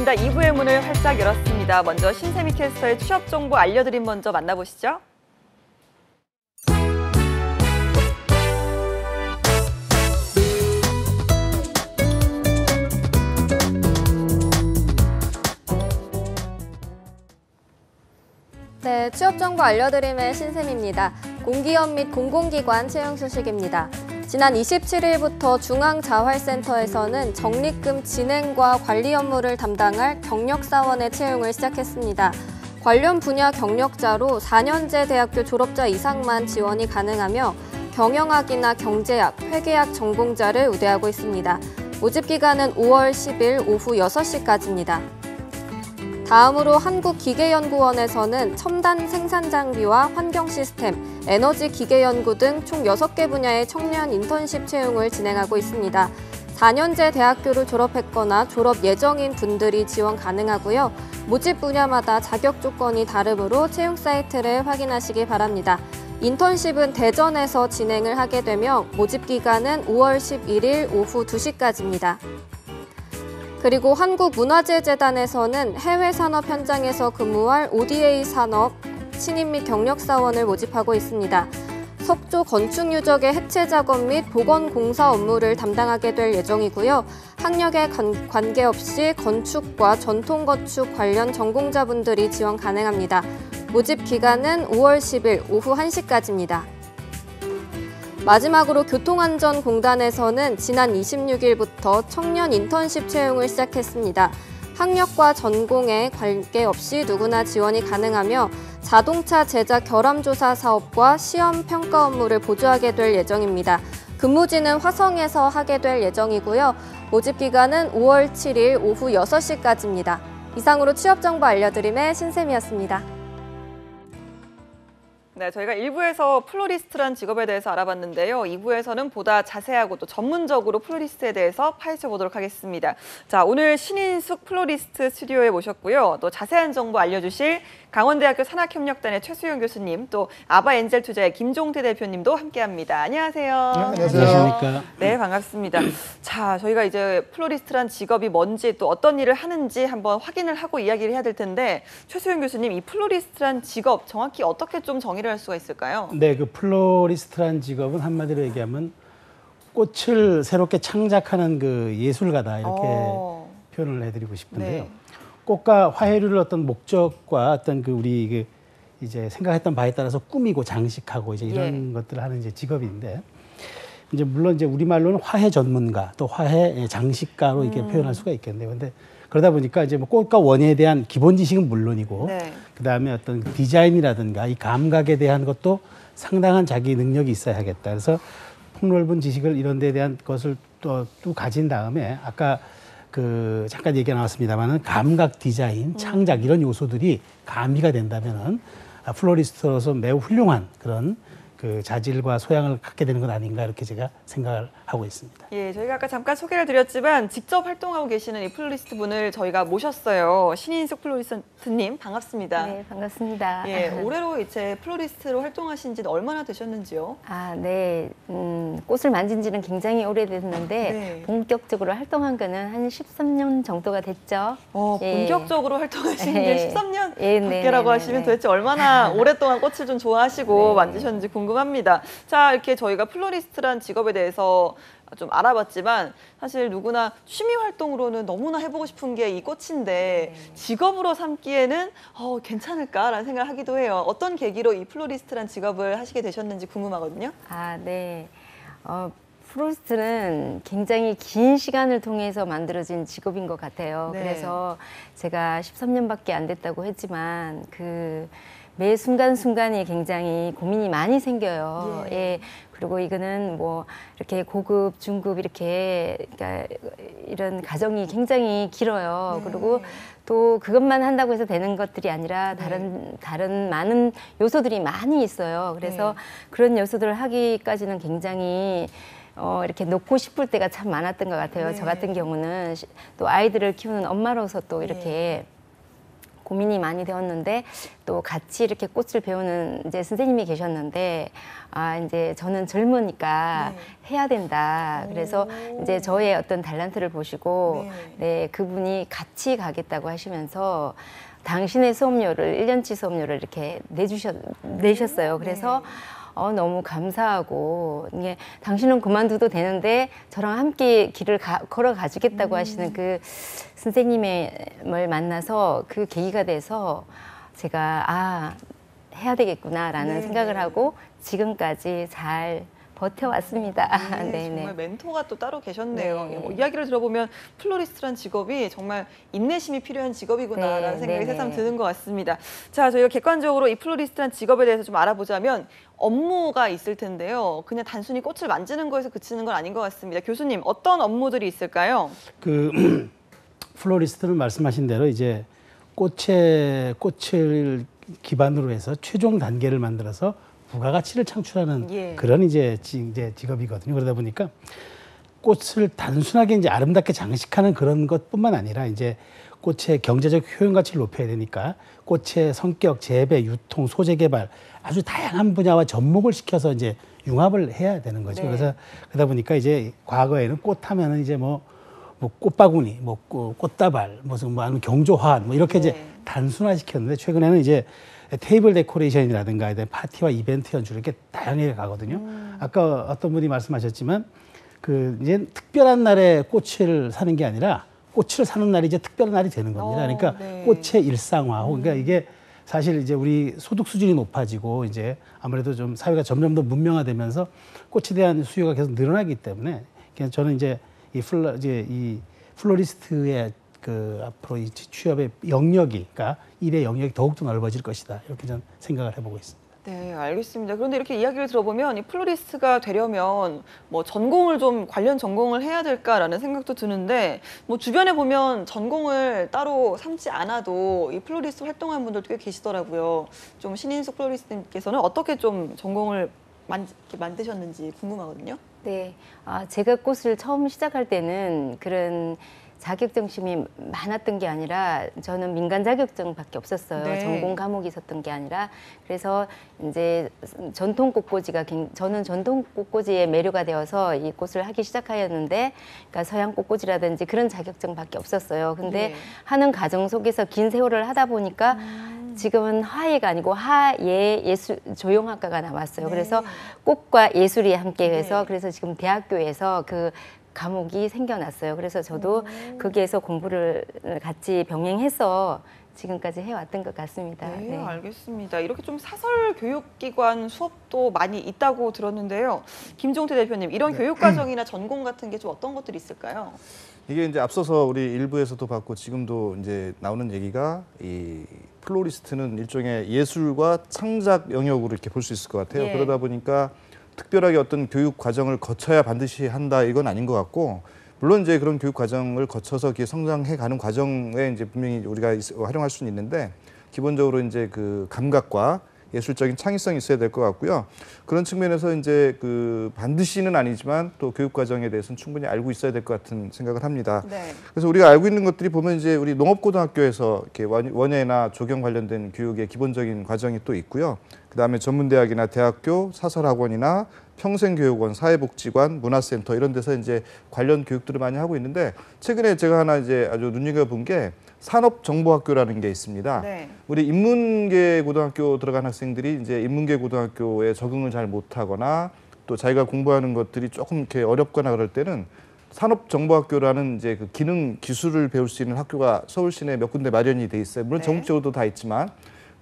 알린다 2부의 문을 활짝 열었습니다. 먼저 신세미 캐스터의 취업 정보 알려드림 먼저 만나보시죠. 네, 취업 정보 알려드림의 신샘입니다. 공기업 및 공공기관 채용 소식입니다. 지난 27일부터 중앙자활센터에서는 적립금 진행과 관리 업무를 담당할 경력사원의 채용을 시작했습니다. 관련 분야 경력자로 4년제 대학교 졸업자 이상만 지원이 가능하며 경영학이나 경제학, 회계학 전공자를 우대하고 있습니다. 모집 기간은 5월 10일 오후 6시까지입니다. 다음으로 한국기계연구원에서는 첨단 생산 장비와 환경 시스템, 에너지 기계 연구 등 총 6개 분야의 청년 인턴십 채용을 진행하고 있습니다. 4년제 대학교를 졸업했거나 졸업 예정인 분들이 지원 가능하고요. 모집 분야마다 자격 조건이 다르므로 채용 사이트를 확인하시기 바랍니다. 인턴십은 대전에서 진행을 하게 되며 모집 기간은 5월 11일 오후 2시까지입니다. 그리고 한국문화재재단에서는 해외 산업 현장에서 근무할 ODA 산업 신입 및 경력사원을 모집하고 있습니다. 석조 건축 유적의 해체 작업 및 복원 공사 업무를 담당하게 될 예정이고요. 학력에 관계없이 건축과 전통 건축 관련 전공자분들이 지원 가능합니다. 모집 기간은 5월 10일 오후 1시까지입니다. 마지막으로 교통안전공단에서는 지난 26일부터 청년 인턴십 채용을 시작했습니다. 학력과 전공에 관계없이 누구나 지원이 가능하며 자동차 제작 결함조사 사업과 시험 평가 업무를 보조하게 될 예정입니다. 근무지는 화성에서 하게 될 예정이고요. 모집 기간은 5월 7일 오후 6시까지입니다. 이상으로 취업정보 알려드림의 신샘이었습니다. 네, 저희가 1부에서 플로리스트란 직업에 대해서 알아봤는데요. 2부에서는 보다 자세하고 또 전문적으로 플로리스트에 대해서 파헤쳐 보도록 하겠습니다. 자, 오늘 신인숙 플로리스트 스튜디오에 모셨고요. 또 자세한 정보 알려주실 강원대학교 산학협력단의 최수영 교수님, 또 아바엔젤투자의 김종태 대표님도 함께합니다. 안녕하세요. 네, 안녕하십니까. 네, 반갑습니다. 자, 저희가 이제 플로리스트란 직업이 뭔지 또 어떤 일을 하는지 한번 확인을 하고 이야기를 해야 될 텐데 최수영 교수님, 이 플로리스트란 직업 정확히 어떻게 좀 정의를 할 수가 있을까요? 네, 그 플로리스트란 직업은 한마디로 얘기하면 꽃을 새롭게 창작하는 그 예술가다 이렇게 표현을 해드리고 싶은데요. 네. 꽃과 화해를 어떤 목적과 어떤 그 우리 그 이제 생각했던 바에 따라서 꾸미고 장식하고 이제 이런 것들을 하는 이제 직업인데 이제 물론 이제 우리말로는 화해 전문가 또 화해 장식가로 이렇게 표현할 수가 있겠네요. 근데 그러다 보니까 이제 뭐 꽃과 원예에 대한 기본 지식은 물론이고 그다음에 어떤 디자인이라든가 이 감각에 대한 것도 상당한 자기 능력이 있어야 하겠다. 그래서 폭넓은 지식을 이런 데에 대한 것을 또 가진 다음에 아까 그 잠깐 얘기가 나왔습니다만은 감각, 디자인, 창작 이런 요소들이 가미가 된다면은 플로리스트로서 매우 훌륭한 그런 그 자질과 소양을 갖게 되는 것 아닌가 이렇게 제가 생각을 하고 있습니다. 예, 저희가 아까 잠깐 소개를 드렸지만 직접 활동하고 계시는 이 플로리스트 분을 저희가 모셨어요. 신인숙 플로리스트님 반갑습니다. 네, 반갑습니다. 예, 올해로 이제 플로리스트로 활동하신 지는 얼마나 되셨는지요? 아, 네. 꽃을 만진 지는 굉장히 오래됐는데 본격적으로 활동한 거는 한 13년 정도가 됐죠. 본격적으로 활동하신 게 13년 예, 밖에라고 하시면 도대체 얼마나 오랫동안 꽃을 좀 좋아하시고 만드셨는지 궁금합니다. 자, 이렇게 저희가 플로리스트란 직업에 대해서 좀 알아봤지만 사실 누구나 취미 활동으로는 너무나 해보고 싶은 게 이 꽃인데 직업으로 삼기에는 괜찮을까라는 생각을 하기도 해요. 어떤 계기로 이 플로리스트란 직업을 하시게 되셨는지 궁금하거든요. 아, 네. 플로리스트는 굉장히 긴 시간을 통해서 만들어진 직업인 것 같아요. 그래서 제가 13년밖에 안 됐다고 했지만 매 순간순간이 굉장히 고민이 많이 생겨요. 그리고 이거는 뭐 이렇게 고급, 중급 이렇게 그러니까 이런 과정이 굉장히 길어요. 그리고 또 그것만 한다고 해서 되는 것들이 아니라 다른 많은 요소들이 많이 있어요. 그래서 그런 요소들을 하기까지는 굉장히 이렇게 놓고 싶을 때가 참 많았던 것 같아요. 저 같은 경우는 또 아이들을 키우는 엄마로서 또 이렇게 고민이 많이 되었는데 또 같이 이렇게 꽃을 배우는 이제 선생님이 계셨는데 이제 저는 젊으니까 해야 된다. 그래서 이제 저의 어떤 탤런트를 보시고 네, 그분이 같이 가겠다고 하시면서 당신의 수업료를 1년치 수업료를 이렇게 내셨어요. 그래서 너무 감사하고 이게 당신은 그만둬도 되는데 저랑 함께 길을 걸어가 주겠다고 하시는 그 선생님을 만나서 그 계기가 돼서 제가 해야 되겠구나라는 생각을 하고 지금까지 잘 버텨왔습니다. 네, 정말 멘토가 또 따로 계셨네요. 뭐 이야기를 들어보면 플로리스트란 직업이 정말 인내심이 필요한 직업이구나라는 생각이 새삼 드는 것 같습니다. 자, 저희가 객관적으로 이 플로리스트란 직업에 대해서 좀 알아보자면 업무가 있을 텐데요. 그냥 단순히 꽃을 만지는 거에서 그치는 건 아닌 것 같습니다. 교수님, 어떤 업무들이 있을까요? 그 플로리스트는 말씀하신 대로 이제 꽃을 기반으로 해서 최종 단계를 만들어서 부가가치를 창출하는 그런 이제 직업이거든요. 그러다 보니까 꽃을 단순하게 이제 아름답게 장식하는 그런 것뿐만 아니라 이제 꽃의 경제적 효용 가치를 높여야 되니까 꽃의 성격, 재배, 유통, 소재 개발 아주 다양한 분야와 접목을 시켜서 이제 융합을 해야 되는 거죠. 그래서 그러다 보니까 이제 과거에는 꽃 하면은 이제 뭐 꽃바구니, 꽃다발, 아니면 경조화환 이렇게 이제 단순화시켰는데 최근에는 이제 테이블 데코레이션이라든가 파티와 이벤트 연출 이렇게 다양하게 가거든요. 아까 어떤 분이 말씀하셨지만 그 이제 특별한 날에 꽃을 사는 게 아니라 꽃을 사는 날이 이제 특별한 날이 되는 겁니다. 그러니까 꽃의 일상화. 그러니까 이게 사실 이제 우리 소득 수준이 높아지고 이제 아무래도 좀 사회가 점점 더 문명화되면서 꽃에 대한 수요가 계속 늘어나기 때문에 저는 이제 이 플로리스트의 그 앞으로 이 취업의 영역이, 그러니까 일의 영역이 더욱더 넓어질 것이다. 이렇게 저는 생각을 해보고 있습니다. 네, 알겠습니다. 그런데 이렇게 이야기를 들어보면 이 플로리스트가 되려면 뭐 전공을 좀 관련 전공을 해야 될까라는 생각도 드는데 뭐 주변에 보면 전공을 따로 삼지 않아도 이 플로리스트 활동하는 분들도 꽤 계시더라고요. 좀 신인숙 플로리스트님께서는 어떻게 좀 전공을 만드셨는지 궁금하거든요. 네, 제가 꽃을 처음 시작할 때는 그런 자격증심이 많았던 게 아니라 저는 민간 자격증밖에 없었어요. 전공 과목이 있었던 게 아니라. 그래서 이제 전통 꽃꽂이가 저는 전통 꽃꽂이에 매료가 되어서 이 꽃을 하기 시작하였는데, 그러니까 서양 꽃꽂이라든지 그런 자격증밖에 없었어요. 근데 하는 과정 속에서 긴 세월을 하다 보니까 지금은 화예가 아니고 하예 예술 조형학과가 나왔어요. 그래서 꽃과 예술이 함께해서 그래서 지금 대학교에서 그 과목이 생겨났어요. 그래서 저도 거기에서 공부를 같이 병행해서 지금까지 해왔던 것 같습니다. 네, 알겠습니다. 이렇게 좀 사설 교육기관 수업도 많이 있다고 들었는데요. 김종태 대표님, 이런 교육과정이나 전공 같은 게 좀 어떤 것들이 있을까요? 이게 이제 앞서서 우리 일부에서도 봤고 지금도 이제 나오는 얘기가 이 플로리스트는 일종의 예술과 창작 영역으로 이렇게 볼 수 있을 것 같아요. 그러다 보니까 특별하게 어떤 교육 과정을 거쳐야 반드시 한다 이건 아닌 것 같고, 물론 이제 그런 교육 과정을 거쳐서 이렇게 성장해 가는 과정에 이제 분명히 우리가 활용할 수는 있는데 기본적으로 이제 그 감각과 예술적인 창의성이 있어야 될 것 같고요. 그런 측면에서 이제 그 반드시는 아니지만 또 교육 과정에 대해서는 충분히 알고 있어야 될 것 같은 생각을 합니다. 그래서 우리가 알고 있는 것들이 보면 이제 우리 농업고등학교에서 이렇게 원예나 조경 관련된 교육의 기본적인 과정이 또 있고요. 그다음에 전문대학이나 대학교, 사설학원이나 평생교육원, 사회복지관, 문화센터 이런 데서 이제 관련 교육들을 많이 하고 있는데 최근에 제가 하나 이제 아주 눈여겨본 게 산업정보학교라는 게 있습니다. 우리 인문계 고등학교 들어간 학생들이 이제 인문계 고등학교에 적응을 잘 못하거나 또 자기가 공부하는 것들이 조금 이렇게 어렵거나 그럴 때는 산업정보학교라는 이제 그 기능 기술을 배울 수 있는 학교가 서울 시내에 몇 군데 마련이 돼 있어요. 물론 전국적으로도 다 있지만.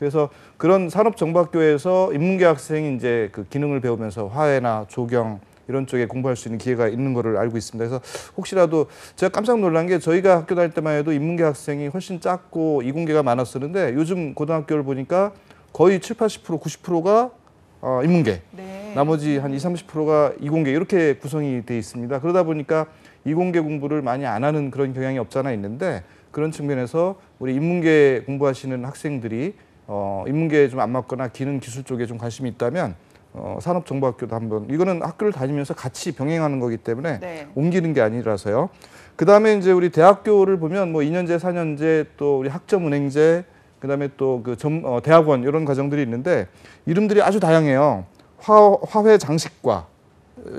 그래서 그런 산업정보학교에서 인문계 학생이 이제 그 기능을 배우면서 화해나 조경 이런 쪽에 공부할 수 있는 기회가 있는 거를 알고 있습니다. 그래서 혹시라도 제가 깜짝 놀란 게 저희가 학교 다닐 때만 해도 인문계 학생이 훨씬 작고 이공계가 많았었는데 요즘 고등학교를 보니까 거의 7, 80%, 90%가 인문계, 나머지 한 20, 30%가 이공계 이렇게 구성이 돼 있습니다. 그러다 보니까 이공계 공부를 많이 안 하는 그런 경향이 없잖아 있는데 그런 측면에서 우리 인문계 공부하시는 학생들이 인문계에 좀 안 맞거나 기능 기술 쪽에 좀 관심이 있다면 산업정보학교도 한번, 이거는 학교를 다니면서 같이 병행하는 거기 때문에 옮기는 게 아니라서요. 그 다음에 이제 우리 대학교를 보면 뭐 2년제, 4년제 또 우리 학점은행제 그다음에 또 그 대학원 이런 과정들이 있는데 이름들이 아주 다양해요. 화훼 장식과,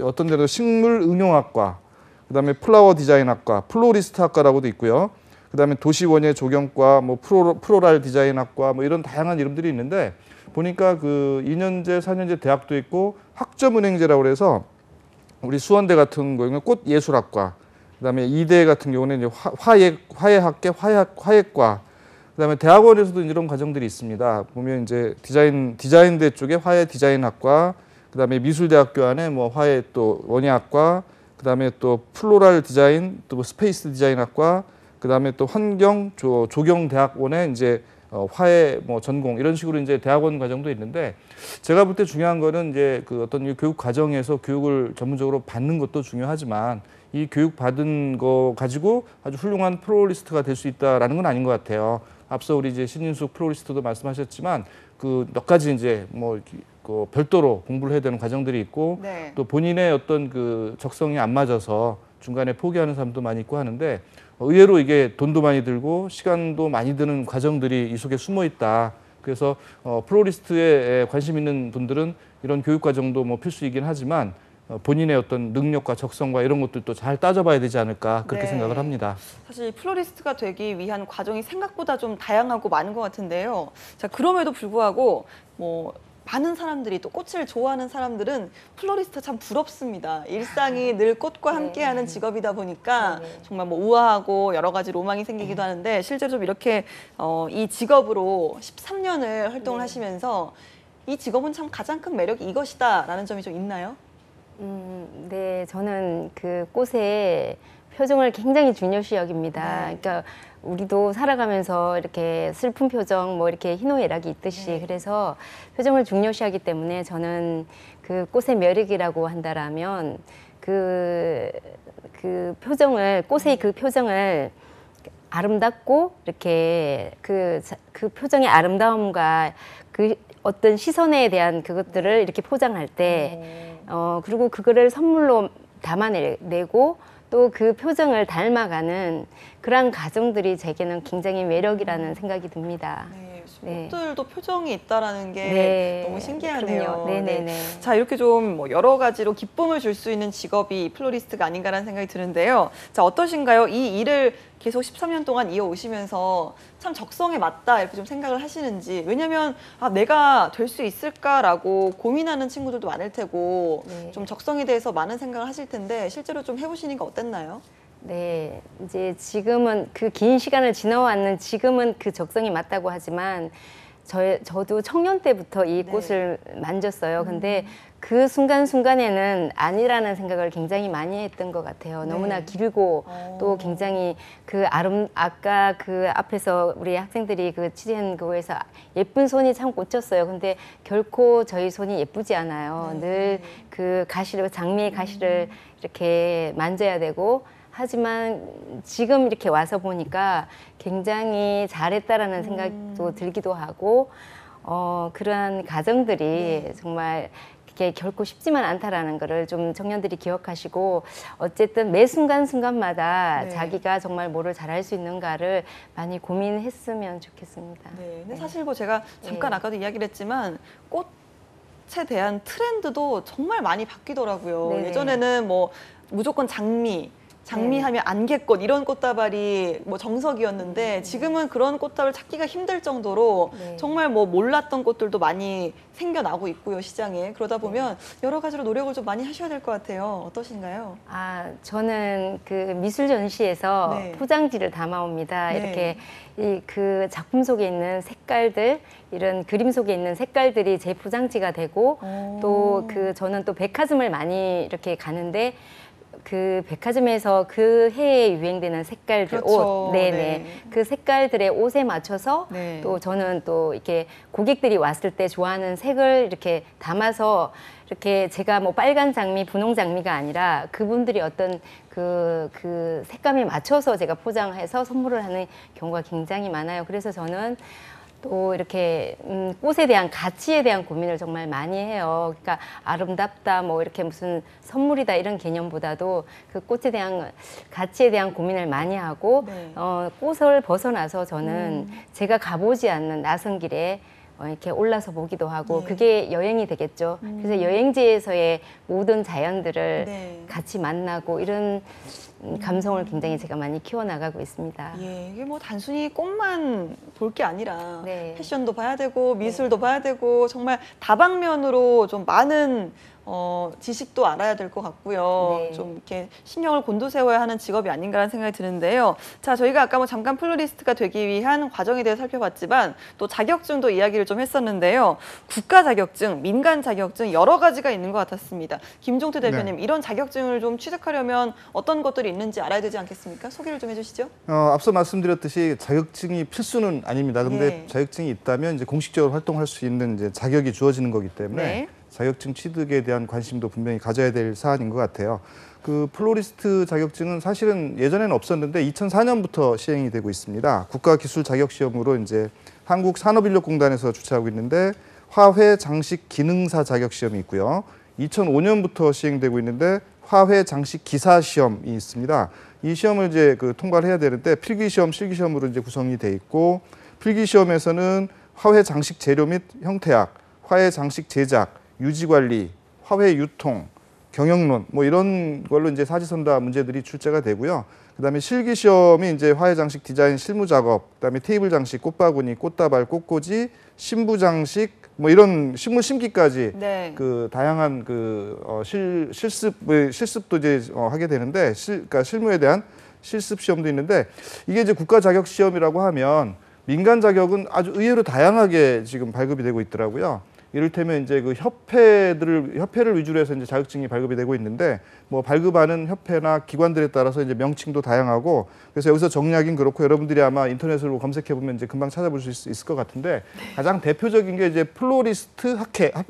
어떤 데는 식물 응용학과, 그다음에 플라워 디자인학과, 플로리스트 학과라고도 있고요. 그다음에 도시원예 조경과, 뭐 프로랄 디자인학과, 뭐 이런 다양한 이름들이 있는데 보니까 그 2년제, 4년제 대학도 있고 학점은행제라고 그래서 우리 수원대 같은 경우는 꽃예술학과, 그다음에 이대 같은 경우는 이제 화예학계 화예과, 그다음에 대학원에서도 이런 과정들이 있습니다. 보면 이제 디자인대 쪽에 화예 디자인학과, 그다음에 미술대학교 안에 뭐 화예 또 원예학과, 그다음에 또 플로랄 디자인, 또 스페이스 디자인학과, 그다음에 또 환경 조경대학원에 이제 화해 뭐 전공 이런 식으로 이제 대학원 과정도 있는데 제가 볼 때 중요한 거는 이제 그 어떤 이 교육 과정에서 교육을 전문적으로 받는 것도 중요하지만 이 교육 받은 거 가지고 아주 훌륭한 플로리스트가 될 수 있다라는 건 아닌 것 같아요. 앞서 우리 이제 신인숙 플로리스트도 말씀하셨지만 그 몇 가지 이제 뭐 그 별도로 공부를 해야 되는 과정들이 있고 네. 또 본인의 어떤 그 적성이 안 맞아서 중간에 포기하는 사람도 많이 있고 하는데 의외로 이게 돈도 많이 들고 시간도 많이 드는 과정들이 이 속에 숨어 있다. 그래서 플로리스트에 관심 있는 분들은 이런 교육 과정도 뭐 필수이긴 하지만 본인의 어떤 능력과 적성과 이런 것들도 잘 따져봐야 되지 않을까 그렇게 네. 생각을 합니다. 사실 플로리스트가 되기 위한 과정이 생각보다 좀 다양하고 많은 것 같은데요. 자, 그럼에도 불구하고 뭐 많은 사람들이 또 꽃을 좋아하는 사람들은 플로리스트 참 부럽습니다. 일상이 늘 꽃과 함께하는 직업이다 보니까 정말 뭐 우아하고 여러 가지 로망이 생기기도 하는데 실제로 좀 이렇게 이 직업으로 13년을 활동을 하시면서 이 직업은 참 가장 큰 매력이 이것이다라는 점이 좀 있나요? 네, 저는 그 꽃의 표정을 굉장히 중요시 여깁니다. 네. 그러니까 우리도 살아가면서 이렇게 슬픈 표정, 뭐 이렇게 희노애락이 있듯이 그래서 표정을 중요시하기 때문에 저는 그 꽃의 매력이라고 한다라면 그 표정을 꽃의 그 표정을 아름답고 이렇게 그 표정의 아름다움과 그 어떤 시선에 대한 그것들을 이렇게 포장할 때 그리고 그거를 선물로 담아내고 또 그 표정을 닮아가는 그런 과정들이 제게는 굉장히 매력이라는 생각이 듭니다. 네, 꽃들도 표정이 있다라는 게 네. 너무 신기하네요. 그럼요. 네네네. 자, 이렇게 좀 뭐 여러 가지로 기쁨을 줄 수 있는 직업이 플로리스트가 아닌가라는 생각이 드는데요. 자, 어떠신가요? 이 일을 계속 13년 동안 이어오시면서 참 적성에 맞다 이렇게 좀 생각을 하시는지. 왜냐하면 내가 될 수 있을까라고 고민하는 친구들도 많을 테고 좀 적성에 대해서 많은 생각을 하실 텐데 실제로 좀 해보시니까 어땠나요? 네, 이제 지금은 그 긴 시간을 지나왔는 지금은 그 적성이 맞다고 하지만 저도 청년 때부터 이 꽃을 만졌어요. 근데 그 순간순간에는 아니라는 생각을 굉장히 많이 했던 것 같아요. 너무나 길고 또 굉장히 아까 그 앞에서 우리 학생들이 그 취재한 그거에서 예쁜 손이 참 꽂혔어요. 근데 결코 저희 손이 예쁘지 않아요. 늘 그 가시를, 장미의 가시를 이렇게 만져야 되고 하지만 지금 이렇게 와서 보니까 굉장히 잘했다라는 생각도 들기도 하고 그러한 과정들이 정말 그게 결코 쉽지만 않다라는 거를 좀 청년들이 기억하시고 어쨌든 매 순간순간마다 자기가 정말 뭐를 잘할 수 있는가를 많이 고민했으면 좋겠습니다. 네, 근데 사실 뭐 제가 잠깐 아까도 이야기를 했지만 꽃에 대한 트렌드도 정말 많이 바뀌더라고요. 네네. 예전에는 뭐 무조건 장미하면 안개꽃 이런 꽃다발이 뭐 정석이었는데 지금은 그런 꽃다발 찾기가 힘들 정도로 정말 뭐 몰랐던 꽃들도 많이 생겨나고 있고요, 시장에. 그러다 보면 여러 가지로 노력을 좀 많이 하셔야 될 것 같아요. 어떠신가요? 저는 그 미술 전시에서 포장지를 담아옵니다. 이렇게 그 작품 속에 있는 색깔들, 이런 그림 속에 있는 색깔들이 제 포장지가 되고 또 저는 또 백화점을 많이 이렇게 가는데 그 백화점에서 그 해에 유행되는 색깔들, 그렇죠. 옷, 그 색깔들의 옷에 맞춰서 또 저는 또 이렇게 고객들이 왔을 때 좋아하는 색을 이렇게 담아서 이렇게 제가 뭐 빨간 장미, 분홍 장미가 아니라 그분들이 어떤 그 색감에 맞춰서 제가 포장해서 선물을 하는 경우가 굉장히 많아요. 그래서 저는 또 이렇게 꽃에 대한 가치에 대한 고민을 정말 많이 해요. 그러니까 아름답다, 뭐 이렇게 무슨 선물이다 이런 개념보다도 그 꽃에 대한 가치에 대한 고민을 많이 하고 네. 꽃을 벗어나서 저는 제가 가보지 않는 낯선 길에 이렇게 올라서 보기도 하고 네. 그게 여행이 되겠죠. 그래서 여행지에서의 모든 자연들을 네. 같이 만나고 이런 감성을 굉장히 제가 많이 키워나가고 있습니다. 예, 이게 뭐 단순히 꽃만 볼 게 아니라 네. 패션도 봐야 되고 미술도 봐야 되고 정말 다방면으로 좀 많은 지식도 알아야 될 것 같고요. 네. 좀 이렇게 신경을 곤두세워야 하는 직업이 아닌가라는 생각이 드는데요. 자, 저희가 아까 뭐 잠깐 플로리스트가 되기 위한 과정에 대해 살펴봤지만 또 자격증도 이야기를 좀 했었는데요. 국가 자격증, 민간 자격증 여러 가지가 있는 것 같았습니다. 김종태 대표님, 이런 자격증을 좀 취득하려면 어떤 것들이 있는지 알아야 되지 않겠습니까? 소개를 좀 해주시죠. 앞서 말씀드렸듯이 자격증이 필수는 아닙니다. 근데 네. 자격증이 있다면 이제 공식적으로 활동할 수 있는 이제 자격이 주어지는 거기 때문에 네. 자격증 취득에 대한 관심도 분명히 가져야 될 사안인 것 같아요. 그 플로리스트 자격증은 사실은 예전에는 없었는데 2004년부터 시행이 되고 있습니다. 국가기술자격시험으로 이제 한국산업인력공단에서 주최하고 있는데 화훼 장식 기능사 자격시험이 있고요. 2005년부터 시행되고 있는데 화훼 장식 기사 시험이 있습니다. 이 시험을 이제 통과를 해야 되는데 필기시험, 실기시험으로 이제 구성이 돼 있고 필기시험에서는 화훼 장식 재료 및 형태학, 화훼 장식 제작, 유지관리, 화훼 유통, 경영론 뭐 이런 걸로 이제 사지선다 문제들이 출제가 되고요. 그다음에 실기 시험이 이제 화훼 장식 디자인 실무 작업, 그다음에 테이블 장식, 꽃바구니, 꽃다발, 꽃꽂이, 신부 장식 뭐 이런 식물 심기까지 네. 그 다양한 실습도 이제 하게 되는데 그러니까 실무에 대한 실습 시험도 있는데 이게 이제 국가 자격 시험이라고 하면 민간 자격은 아주 의외로 다양하게 지금 발급이 되고 있더라고요. 이를테면 이제 그 협회를 위주로 해서 이제 자격증이 발급이 되고 있는데 뭐 발급하는 협회나 기관들에 따라서 이제 명칭도 다양하고 그래서 여기서 정리하긴 그렇고 여러분들이 아마 인터넷으로 검색해 보면 이제 금방 찾아볼 수 있을 것 같은데 가장 대표적인 게 이제 플로리스트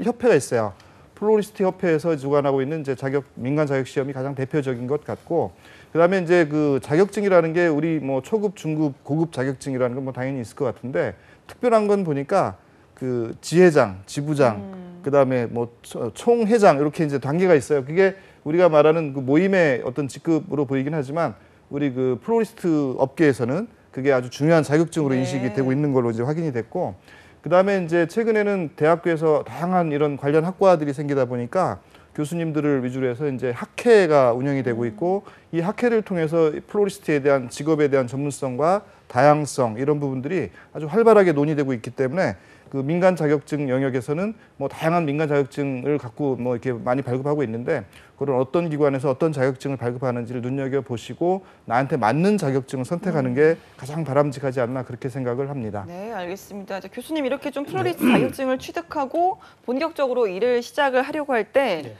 협회가 있어요. 플로리스트 협회에서 주관하고 있는 이제 민간 자격 시험이 가장 대표적인 것 같고 그다음에 이제 그 자격증이라는 게 우리 뭐 초급, 중급, 고급 자격증이라는 건 뭐 당연히 있을 것 같은데 특별한 건 보니까 그 지회장, 지부장, 그다음에 뭐 총회장 이렇게 이제 단계가 있어요. 그게 우리가 말하는 그 모임의 어떤 직급으로 보이긴 하지만 우리 그 플로리스트 업계에서는 그게 아주 중요한 자격증으로 네. 인식이 되고 있는 걸로 이제 확인이 됐고 그다음에 이제 최근에는 대학교에서 다양한 이런 관련 학과들이 생기다 보니까 교수님들을 위주로 해서 이제 학회가 운영이 되고 있고 이 학회를 통해서 플로리스트에 대한 직업에 대한 전문성과 다양성 이런 부분들이 아주 활발하게 논의되고 있기 때문에 그 민간 자격증 영역에서는 뭐 다양한 민간 자격증을 갖고 뭐 이렇게 많이 발급하고 있는데 그런 어떤 기관에서 어떤 자격증을 발급하는지를 눈여겨 보시고 나한테 맞는 자격증을 선택하는 게 가장 바람직하지 않나 그렇게 생각을 합니다. 네, 알겠습니다. 자, 교수님 이렇게 좀 플로리스트 자격증을 취득하고 본격적으로 일을 시작을 하려고 할 때 네.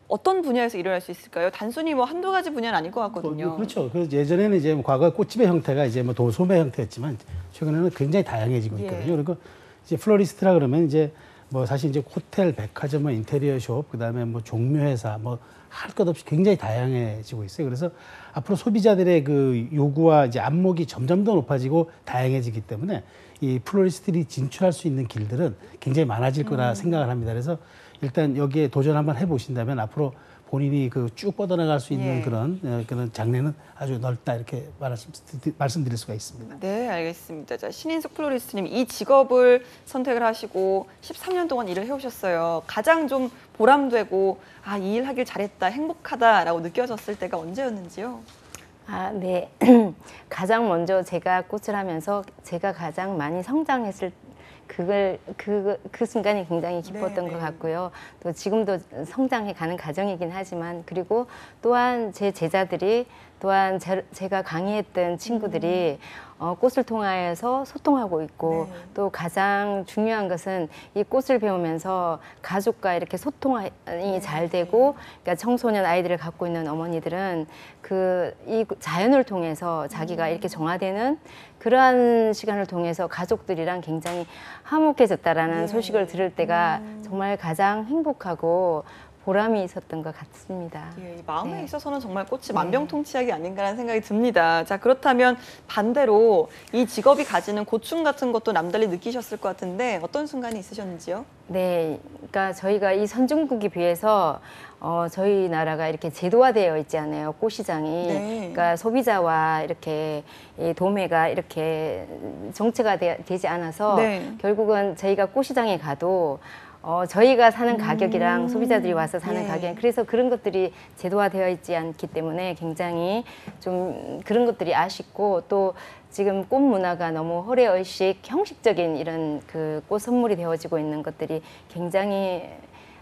어떤 분야에서 일을 할 수 있을까요? 단순히 뭐 한두 가지 분야는 아닐 것 같거든요. 그렇죠. 그 예전에는 이제 과거 꽃집의 형태가 이제 뭐 도소매 형태였지만 최근에는 굉장히 다양해지고 있거든요. 그리고 이제 플로리스트라 그러면 이제 뭐 사실 이제 호텔, 백화점, 뭐 인테리어 숍, 그다음에 뭐 종묘회사 뭐 할 것 없이 굉장히 다양해지고 있어요. 그래서 앞으로 소비자들의 그 요구와 이제 안목이 점점 더 높아지고 다양해지기 때문에 이 플로리스트들이 진출할 수 있는 길들은 굉장히 많아질 거라 생각을 합니다. 그래서 일단 여기에 도전 한번 해보신다면 앞으로 본인이 그 쭉 뻗어나갈 수 있는 예. 그런 장래는 아주 넓다 이렇게 말씀드릴 수가 있습니다. 네, 알겠습니다. 자, 신인숙 플로리스트님 이 직업을 선택을 하시고 13년 동안 일을 해오셨어요. 가장 좀 보람되고 아, 이 일 하길 잘했다, 행복하다라고 느껴졌을 때가 언제였는지요? 아, 네. 가장 먼저 제가 꽃을 하면서 제가 가장 많이 성장했을 그 순간이 굉장히 기뻤던 네, 것 네. 같고요. 또 지금도 성장해 가는 과정이긴 하지만 그리고 또한 제 제자들이 또한 제가 강의했던 친구들이 꽃을 통하여서 소통하고 있고 네. 또 가장 중요한 것은 이 꽃을 배우면서 가족과 이렇게 소통이 잘 되고 그러니까 청소년 아이들을 갖고 있는 어머니들은 이 자연을 통해서 자기가 이렇게 정화되는 그러한 시간을 통해서 가족들이랑 굉장히 화목해졌다라는 네. 소식을 들을 때가 정말 가장 행복하고 보람이 있었던 것 같습니다. 예, 이 마음에 네. 있어서는 정말 꽃이 만병통치약이 아닌가라는 생각이 듭니다. 자, 그렇다면 반대로 이 직업이 가지는 고충 같은 것도 남달리 느끼셨을 것 같은데 어떤 순간이 있으셨는지요? 네, 그러니까 저희가 이 선진국에 비해서 저희 나라가 이렇게 제도화되어 있지 않아요, 꽃시장이. 네. 그러니까 소비자와 이렇게 이 도매가 이렇게 정체가 되지 않아서 네. 결국은 저희가 꽃시장에 가도 저희가 사는 가격이랑 소비자들이 와서 사는 예. 가격, 그래서 그런 것들이 제도화되어 있지 않기 때문에 굉장히 좀 그런 것들이 아쉽고, 또 지금 꽃 문화가 너무 호래의식 형식적인 이런 그 꽃 선물이 되어지고 있는 것들이 굉장히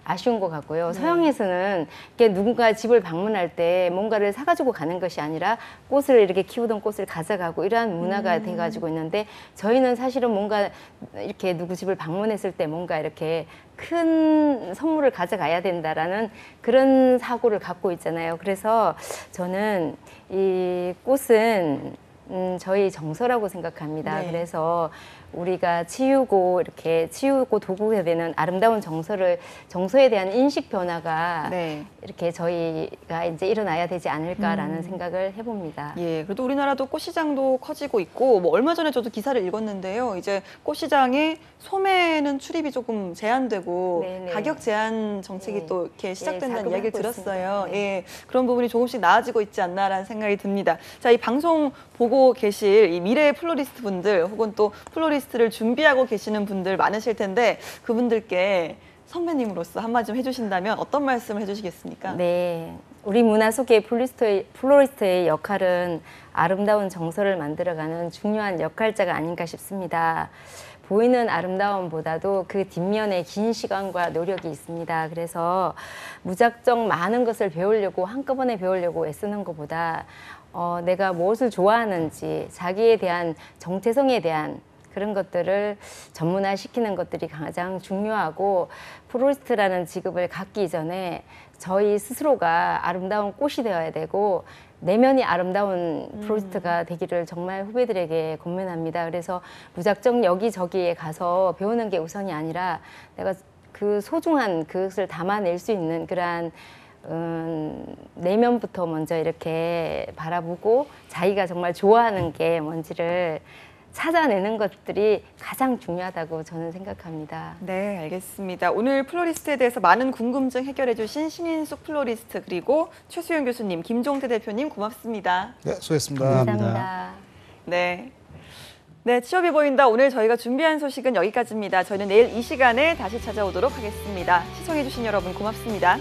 아쉬운 것 같고요. 서양에서는 이렇게 누군가 집을 방문할 때 뭔가를 사가지고 가는 것이 아니라 꽃을 이렇게 키우던 꽃을 가져가고 이러한 문화가 돼가지고 있는데, 저희는 사실은 뭔가 이렇게 누구 집을 방문했을 때 뭔가 이렇게 큰 선물을 가져가야 된다라는 그런 사고를 갖고 있잖아요. 그래서 저는 이 꽃은 저희 정서라고 생각합니다. 네. 그래서 우리가 이렇게 치우고 도구게 되는 아름다운 정서에 대한 인식 변화가 네. 이렇게 저희가 이제 일어나야 되지 않을까라는 생각을 해봅니다. 예, 그래도 우리나라도 꽃시장도 커지고 있고, 뭐 얼마 전에 저도 기사를 읽었는데요. 이제 꽃시장에 소매는 출입이 조금 제한되고 네네. 가격 제한 정책이 네. 또 이렇게 시작된다는 자극을 이야기를 하고 들었어요. 있습니다. 네. 예, 그런 부분이 조금씩 나아지고 있지 않나라는 생각이 듭니다. 자, 이 방송 보고 계실 이 미래의 플로리스트 분들 혹은 또 플로리스트를 준비하고 계시는 분들 많으실 텐데, 그분들께 선배님으로서 한마디 좀 해주신다면 어떤 말씀을 해주시겠습니까? 네, 우리 문화 속의 플로리스트의 역할은 아름다운 정서를 만들어가는 중요한 역할자가 아닌가 싶습니다. 보이는 아름다움보다도 그 뒷면에 긴 시간과 노력이 있습니다. 그래서 무작정 많은 것을 배우려고, 한꺼번에 배우려고 애쓰는 것보다 내가 무엇을 좋아하는지, 자기에 대한 정체성에 대한 그런 것들을 전문화시키는 것들이 가장 중요하고, 플로리스트라는 직업을 갖기 전에 저희 스스로가 아름다운 꽃이 되어야 되고 내면이 아름다운 플로리스트가 되기를 정말 후배들에게 권면합니다. 그래서 무작정 여기저기에 가서 배우는 게 우선이 아니라 내가 그 소중한 그것을 담아낼 수 있는 그러한 내면부터 먼저 이렇게 바라보고 자기가 정말 좋아하는 게 뭔지를 찾아내는 것들이 가장 중요하다고 저는 생각합니다. 네, 알겠습니다. 오늘 플로리스트에 대해서 많은 궁금증 해결해 주신 신인숙 플로리스트, 그리고 최수영 교수님, 김종태 대표님 고맙습니다. 네, 수고했습니다. 감사합니다. 네. 네, 취업이 보인다. 오늘 저희가 준비한 소식은 여기까지입니다. 저희는 내일 이 시간에 다시 찾아오도록 하겠습니다. 시청해 주신 여러분 고맙습니다.